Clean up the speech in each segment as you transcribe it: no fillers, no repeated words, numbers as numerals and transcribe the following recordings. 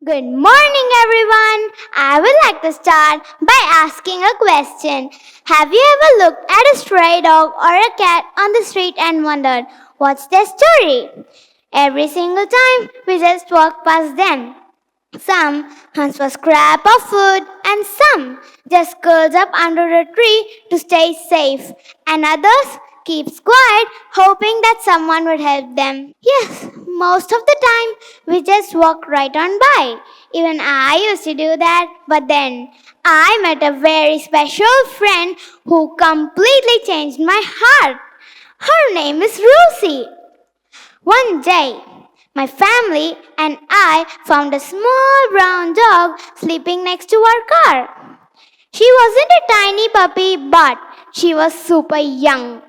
Good morning, everyone. I would like to start by asking a question. Have you ever looked at a stray dog or a cat on the street and wondered, what's their story? Every single time we just walk past them. Some hunts for scrap of food and some just curls up under a tree to stay safe, and others keeps quiet hoping that someone would help them. Yes, most of the time we just walk right on by. Even I used to do that, but then I met a very special friend who completely changed my heart. Her name is Rosie. One day, my family and I found a small brown dog sleeping next to our car. She wasn't a tiny puppy, but she was super young.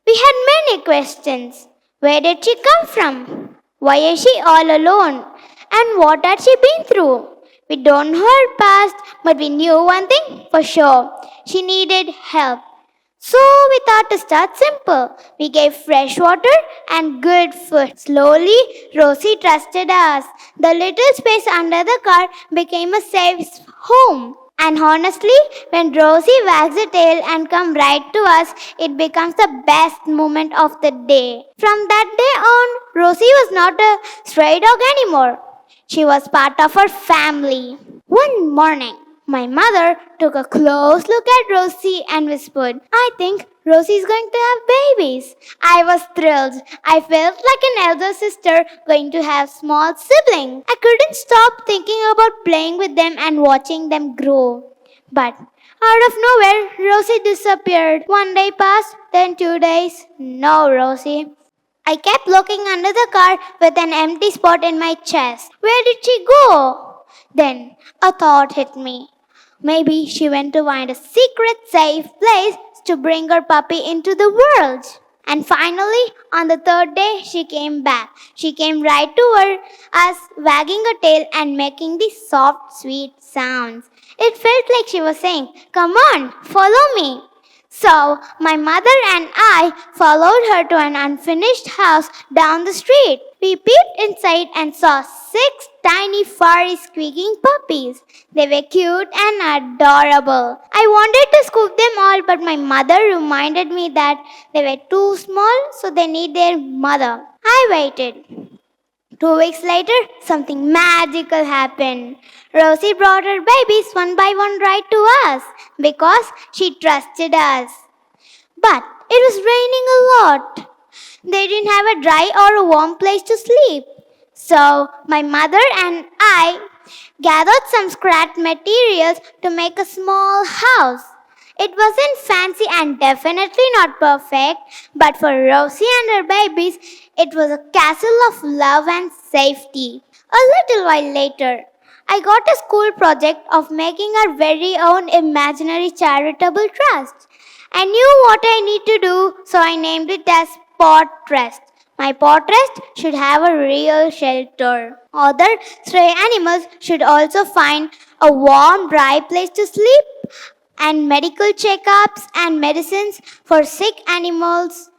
We had many questions. Where did she come from? Why is she all alone? And what had she been through? We don't know her past, but we knew one thing for sure. She needed help. So we thought to start simple. We gave fresh water and good food. Slowly, Rosie trusted us. The little space under the car became a safe home. And honestly, when Rosie wags her tail and comes right to us, it becomes the best moment of the day. From that day on, Rosie was not a stray dog anymore. She was part of our family. One morning, my mother took a close look at Rosie and whispered, I think Rosie's going to have babies. I was thrilled. I felt like an elder sister going to have small siblings. I couldn't stop thinking about playing with them and watching them grow. But out of nowhere, Rosie disappeared. One day passed, then 2 days. No Rosie. I kept looking under the car with an empty spot in my chest. Where did she go? Then a thought hit me. Maybe she went to find a secret safe place to bring her puppy into the world. And finally, on the third day, she came back. She came right toward us, wagging her tail and making these soft, sweet sounds. It felt like she was saying, Come on, follow me. So, my mother and I followed her to an unfinished house down the street. We peeped inside and saw 6 tiny, furry, squeaking puppies. They were cute and adorable. I wanted to scoop them all, but my mother reminded me that they were too small, so they need their mother. I waited. 2 weeks later, something magical happened. Rosie brought her babies one by one right to us because she trusted us. But it was raining a lot. They didn't have a dry or a warm place to sleep. So my mother and I gathered some scrap materials to make a small house. It wasn't fancy and definitely not perfect, but for Rosie and her babies, it was a castle of love and safety. A little while later, I got a school project of making our very own imaginary charitable trust. I knew what I need to do, so I named it as Pot Trust. My pot rest should have a real shelter. Other stray animals should also find a warm, dry place to sleep, and medical checkups and medicines for sick animals,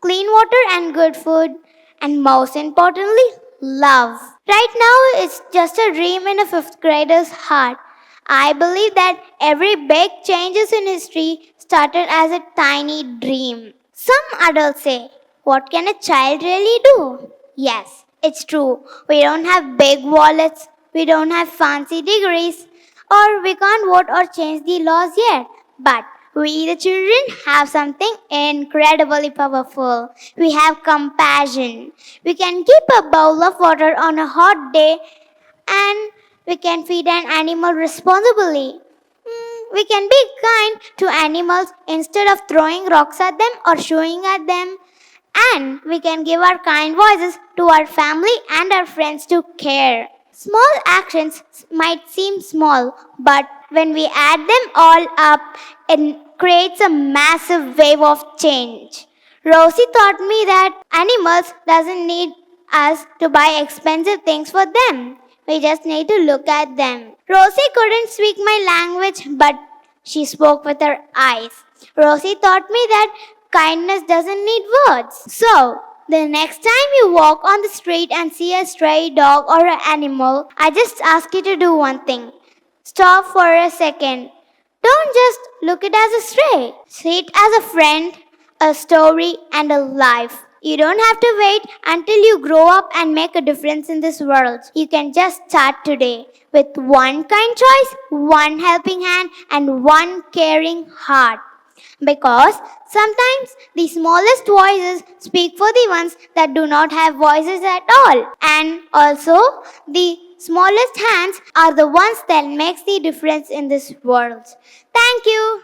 clean water and good food, and most importantly, love. Right now, it's just a dream in a 5th grader's heart. I believe that every big changes in history started as a tiny dream. Some adults say, what can a child really do? Yes, it's true. We don't have big wallets, we don't have fancy degrees, or we can't vote or change the laws yet. But we, the children, have something incredibly powerful. We have compassion. We can keep a bowl of water on a hot day and we can feed an animal responsibly. We can be kind to animals instead of throwing rocks at them or shooing at them. And we can give our kind voices to our family and our friends to care. Small actions might seem small, but when we add them all up, it creates a massive wave of change. Rosie taught me that animals doesn't need us to buy expensive things for them. We just need to look at them. Rosie couldn't speak my language, but she spoke with her eyes. Rosie taught me that kindness doesn't need words. So, The next time you walk on the street and see a stray dog or an animal, I just ask you to do one thing. Stop for a second. Don't just look it as a stray. See it as a friend, a story, and a life. You don't have to wait until you grow up and make a difference in this world. You can just start today with one kind choice, one helping hand, and one caring heart. Because sometimes the smallest voices speak for the ones that do not have voices at all. And also, the smallest hands are the ones that makes the difference in this world. Thank you.